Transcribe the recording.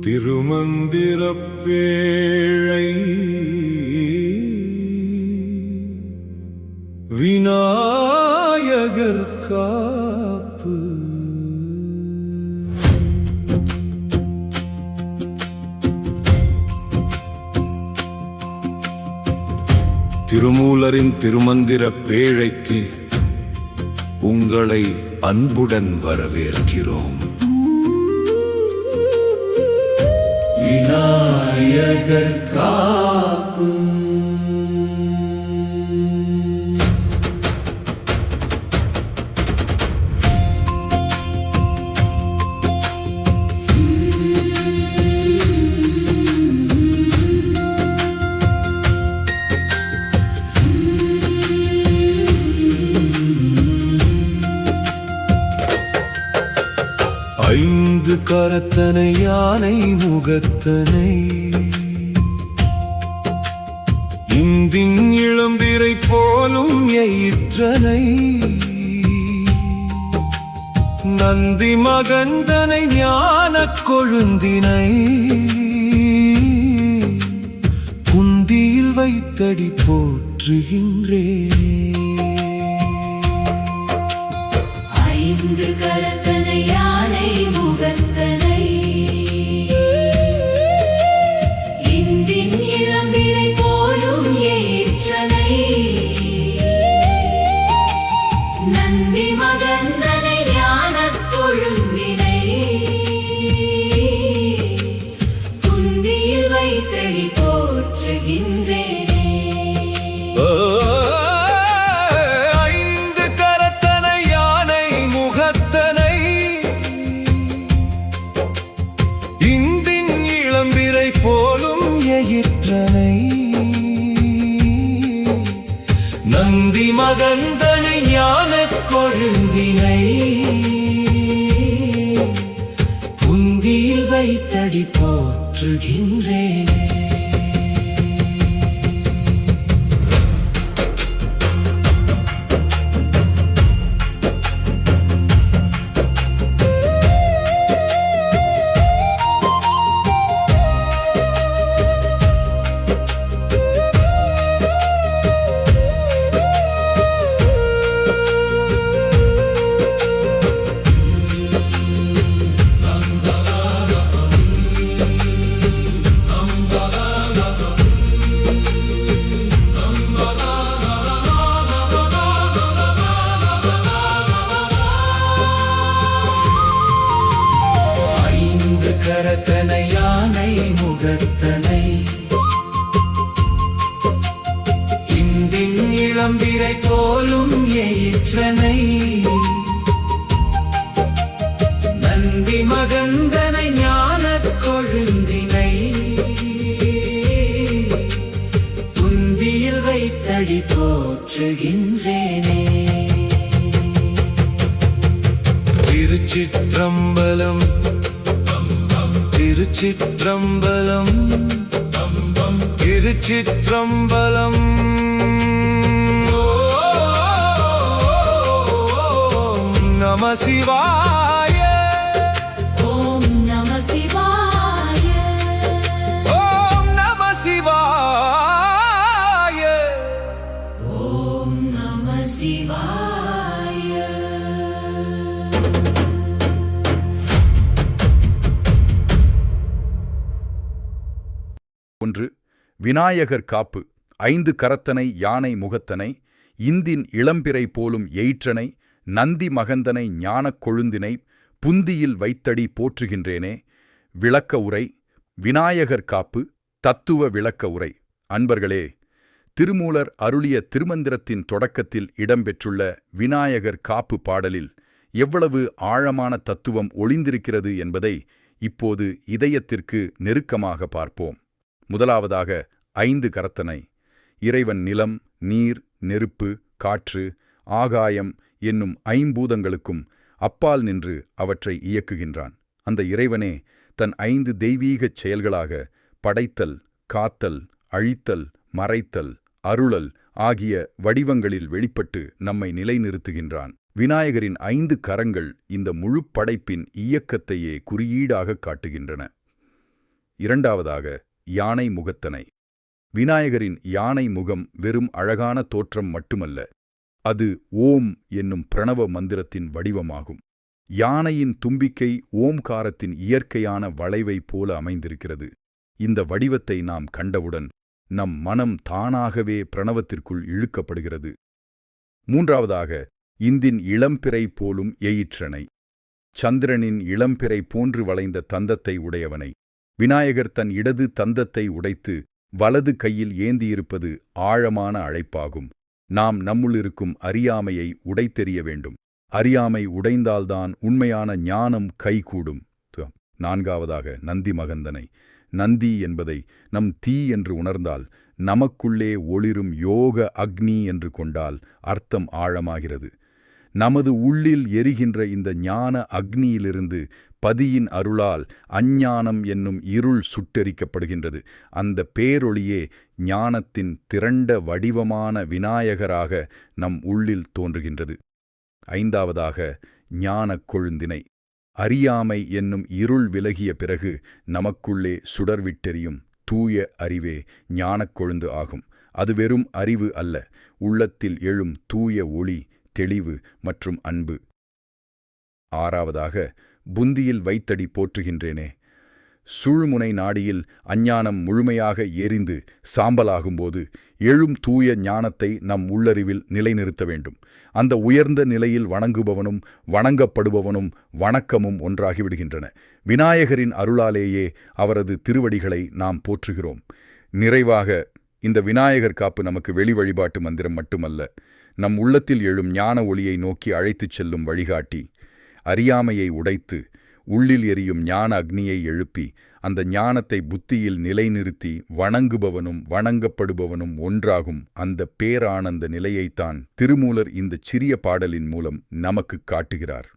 திருமந்திரப் பேழை விநாயகர் காப்பு. திருமூலரின் திருமந்திரப் பேழைக்கு உங்களை அன்புடன் வரவேற்கிறோம். விநாயகர் காப்பு. ஐந்து கரத்தனை யானை முகத்தனை இந்தின் இளம்பிறை போலும் எயிற்றனை நந்தி மகந்தனை ஞானக் கொழுந்தினை புந்தியில் வைத்தடி போற்றுகின்றேன். ஐந்து கரத்தனை யானை முகத்தனை இந்தின் இளம்பிறை போலும் ஏற்றனை நந்தி மகந்தனை ஞானக் கொழுந்தினை புந்தியில் வைத்தடி போற்றுகின்றேன். நந்தி மகந்தனை ஞானக் கொழுந்தினை புந்தியில் வைத்தடி போற்றுகின்றேன். கரத்தனை யானை முகத்தனை இந்தின் இளம்பிறை போலும் எயிற்றனை நந்தி மகந்தனை ஞானக் கொழுந்தினை புந்தியில் வைத்தடி போற்றுகின்றேனே. திருச்சிற்றம்பலம் திருச்சிற்றம்பலம் திருச்சிற்றம்பலம். நம சிவாய. ஓம் நம சிவாய. ஓம் நம சிவாய. ஓம் நம சிவாய. 1. விநாயகர் காப்பு. ஐந்து கரத்தனை யானை முகத்தனை இந்தின் இளம்பிறை போலும் எயிற்றனை நந்தி மகந்தனை ஞானக் கொழுந்தினை புந்தியில் வைத்தடி போற்றுகின்றேனே. விளக்க உரை. விநாயகர் காப்பு தத்துவ விளக்க உரை. அன்பர்களே, திருமூலர் அருளிய திருமந்திரத்தின் தொடக்கத்தில் இடம்பெற்றுள்ள விநாயகர் காப்பு பாடலில் எவ்வளவு ஆழமான தத்துவம் ஒளிந்திருக்கிறது என்பதை இப்போது இதயத்திற்கு நெருக்கமாக பார்ப்போம். முதலாவதாக ஐந்து கரத்தனை. இறைவன் நிலம், நீர், நெருப்பு, காற்று, ஆகாயம் என்னும் ஐம்பூதங்களுக்கும் அப்பால் நின்று அவற்றை இயக்குகின்றான். அந்த இறைவனே தன் ஐந்து தெய்வீகச் செயல்களாக படைத்தல், காத்தல், அழித்தல், மறைத்தல், அருளல் ஆகிய வடிவங்களில் வெளிப்பட்டு நம்மை நிலைநிறுத்துகின்றான். விநாயகரின் 5 கரங்கள் இந்த முழு படைப்பின் இயக்கத்தையே குறியீடாக காட்டுகின்றன. இரண்டாவதாக, யானை முகத்தனை. விநாயகரின் யானை முகம் வெறும் அழகான தோற்றம் மட்டுமல்ல, அது ஓம் என்னும் பிரணவ மந்திரத்தின் வடிவமாகும். யானையின் தும்பிக்கை ஓம்காரத்தின் இயற்கையான வளைவைப் போல அமைந்திருக்கிறது. இந்த வடிவத்தை நாம் கண்டவுடன் நம் மனம் தானாகவே பிரணவத்திற்குள் இழுக்கப்படுகிறது. மூன்றாவதாக, இந்தின் இளம்பிறை போலும் எயிற்றனை. சந்திரனின் இளம்பிறை போன்று வளைந்த தந்தத்தை உடையவனை விநாயகர் தன் இடது தந்தத்தை உடைத்து வலது கையில் ஏந்தியிருப்பது ஆழமான அழைப்பாகும். நாம் நம்முள்ளிருக்கும் அறியாமையை உடைத்தெறிய வேண்டும். அறியாமை உடைந்தால்தான் உண்மையான ஞானம் கைகூடும். நான்காவதாக, நந்தி மகந்தனை. நந்தி என்பதை நம் தீ என்று உணர்ந்தால், நமக்குள்ளே ஒளிரும் யோக அக்னி என்று கொண்டால் அர்த்தம் ஆழமாகிறது. நமது உள்ளில் எரிகின்ற இந்த ஞான அக்னியிலிருந்து பதியின் அருளால் அஞ்ஞானம் என்னும் இருள் சுட்டெரிக்கப்படுகின்றது. அந்த பேரொளியே ஞானத்தின் திரண்ட வடிவமான விநாயகராக நம் உள்ளில் தோன்றுகின்றது. ஐந்தாவதாக, ஞானக் கொழுந்தினை. அறியாமை என்னும் இருள் விலகிய பிறகு நமக்குள்ளே சுடர்விட்டெரியும் தூய அறிவே ஞானக் கொழுந்து ஆகும். அது வெறும் அறிவு அல்ல, உள்ளத்தில் எழும் தூய ஒளி, தெளிவு மற்றும் அன்பு. ஆறாவதாக, புந்தியில் வைத்தடி போற்றுகின்றேனே. சூழ்முனை நாடியில் அஞ்ஞானம் முழுமையாக எரிந்து சாம்பலாகும்போது எழும் தூய ஞானத்தை நம் உள்ளறிவில் நிலைநிறுத்த வேண்டும். அந்த உயர்ந்த நிலையில் வணங்குபவனும் வணங்கப்படுபவனும் வணக்கமும் ஒன்றாகிவிடுகின்றன. விநாயகரின் அருளாலேயே அவரது திருவடிகளை நாம் போற்றுகிறோம். நிறைவாக, இந்த விநாயகர் காப்பு நமக்கு வெளி வழிபாட்டு மந்திரம் மட்டுமல்ல, நம் உள்ளத்தில் எழும் ஞான ஒளியை நோக்கி அழைத்துச் செல்லும் வழிகாட்டி. அறியாமையை உடைத்து உள்ளில் எரியும் ஞான அக்னியை எழுப்பி அந்த ஞானத்தை புத்தியில் நிலைநிறுத்தி வணங்குபவனும் வணங்கப்படுபவனும் ஒன்றாகும் அந்த பேரானந்த நிலையைத்தான் திருமூலர் இந்த சிறிய பாடலின் மூலம் நமக்கு காட்டுகிறார்.